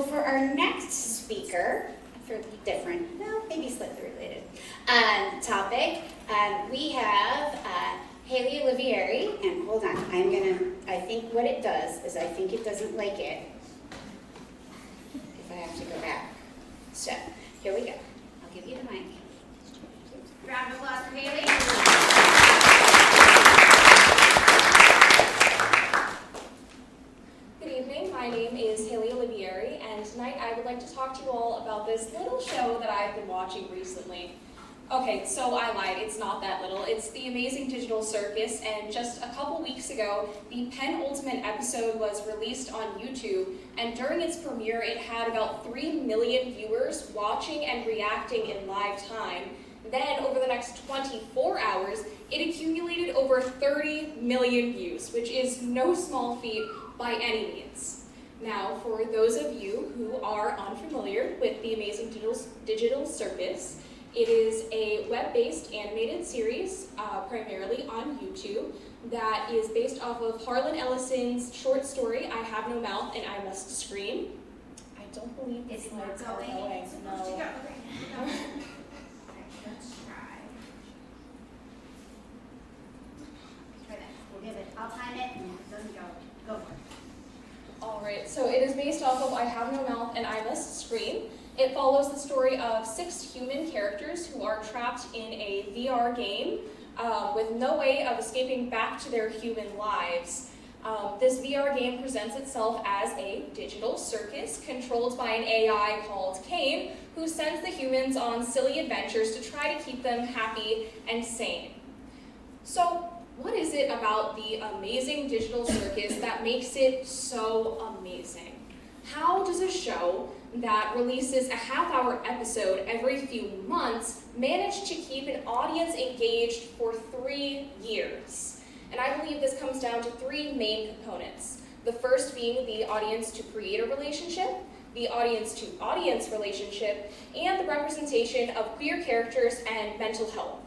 for our next speaker, for different, well, maybe slightly related topic, we have Hailey Olivieri, and hold on, I think what it does is I think it doesn't like it if I have to go back. So, here we go. I'll give you the mic. Round of applause for Hailey. Good evening, my name is Hailey Olivieri, and tonight I would like to talk to you all about this little show that I've been watching recently. Okay, so I lied, it's not that little. It's the Amazing Digital Circus, and just a couple weeks ago, the penultimate episode was released on YouTube, and during its premiere, it had about 3 million viewers watching and reacting in live time. Then, over the next 24 hours, it accumulated over 30 million views, which is no small feat by any means. Now, for those of you who are unfamiliar with the Amazing Digital Circus, it is a web-based animated series, primarily on YouTube, that is based off of Harlan Ellison's short story, I Have No Mouth and I Must Scream. I don't believe the slides are going. No. Let's try. Try that. We'll give it. I'll time it, and if it doesn't go, go for it. Alright, so it is based off of I Have No Mouth and I Must Scream. It follows the story of 6 human characters who are trapped in a VR game with no way of escaping back to their human lives. This VR game presents itself as a digital circus controlled by an AI called Kane, who sends the humans on silly adventures to try to keep them happy and sane. So, what is it about the Amazing Digital Circus that makes it so amazing? How does a show that releases a half-hour episode every few months manage to keep an audience engaged for 3 years? And I believe this comes down to 3 main components. The first being the audience-to-creator relationship, the audience-to-audience relationship, and the representation of queer characters and mental health.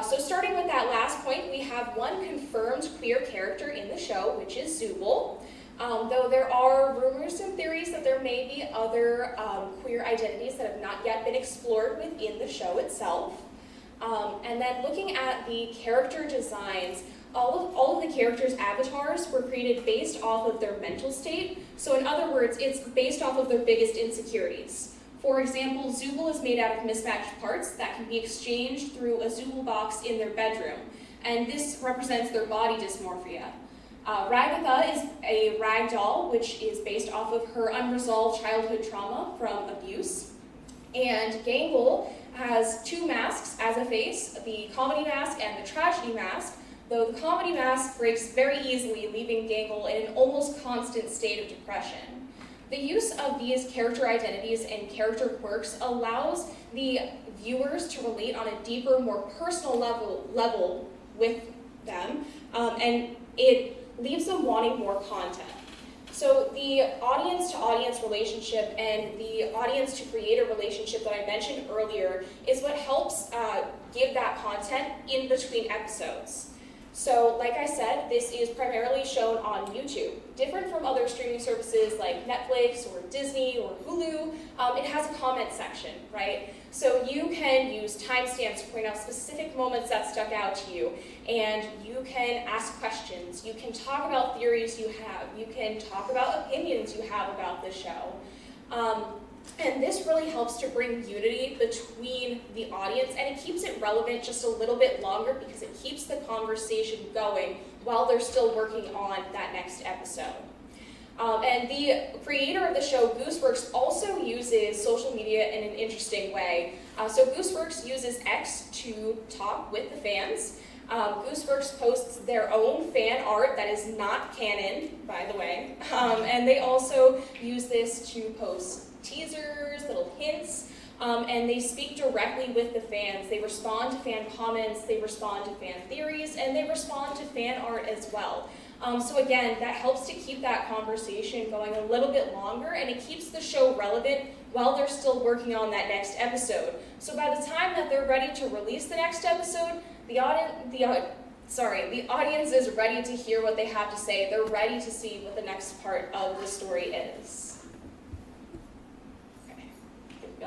So starting with that last point, we have one confirmed queer character in the show, which is Zubul. Though there are rumors and theories that there may be other queer identities that have not yet been explored within the show itself. And then looking at the character designs, all of the characters' avatars were created based off of their mental state. So in other words, it's based off of their biggest insecurities. For example, Zubul is made out of mismatched parts that can be exchanged through a Zubul box in their bedroom. And this represents their body dysmorphia. Ragatha is a rag doll, which is based off of her unresolved childhood trauma from abuse. And Gangle has 2 masks as a face, the comedy mask and the tragedy mask, though the comedy mask breaks very easily, leaving Gangle in an almost constant state of depression. The use of these character identities and character quirks allows the viewers to relate on a deeper, more personal level with them, and it leaves them wanting more content. So the audience-to-audience relationship and the audience-to-creator relationship that I mentioned earlier is what helps give that content in between episodes. So like I said, this is primarily shown on YouTube. Different from other streaming services like Netflix or Disney or Hulu, it has a comment section, right? So you can use timestamps to point out specific moments that stuck out to you, and you can ask questions, you can talk about theories you have, you can talk about opinions you have about the show. And this really helps to bring unity between the audience, and it keeps it relevant just a little bit longer because it keeps the conversation going while they're still working on that next episode. And the creator of the show, Gooseworks, also uses social media in an interesting way. So Gooseworks uses X to talk with the fans. Gooseworks posts their own fan art that is not canon, by the way. And they also use this to post teasers, little hints, and they speak directly with the fans. They respond to fan comments, they respond to fan theories, and they respond to fan art as well. So again, that helps to keep that conversation going a little bit longer, and it keeps the show relevant while they're still working on that next episode. So by the time that they're ready to release the next episode, the audience is ready to hear what they have to say. They're ready to see what the next part of the story is.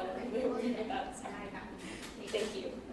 got a little bit weird with that. Sorry. I got it. Thank you.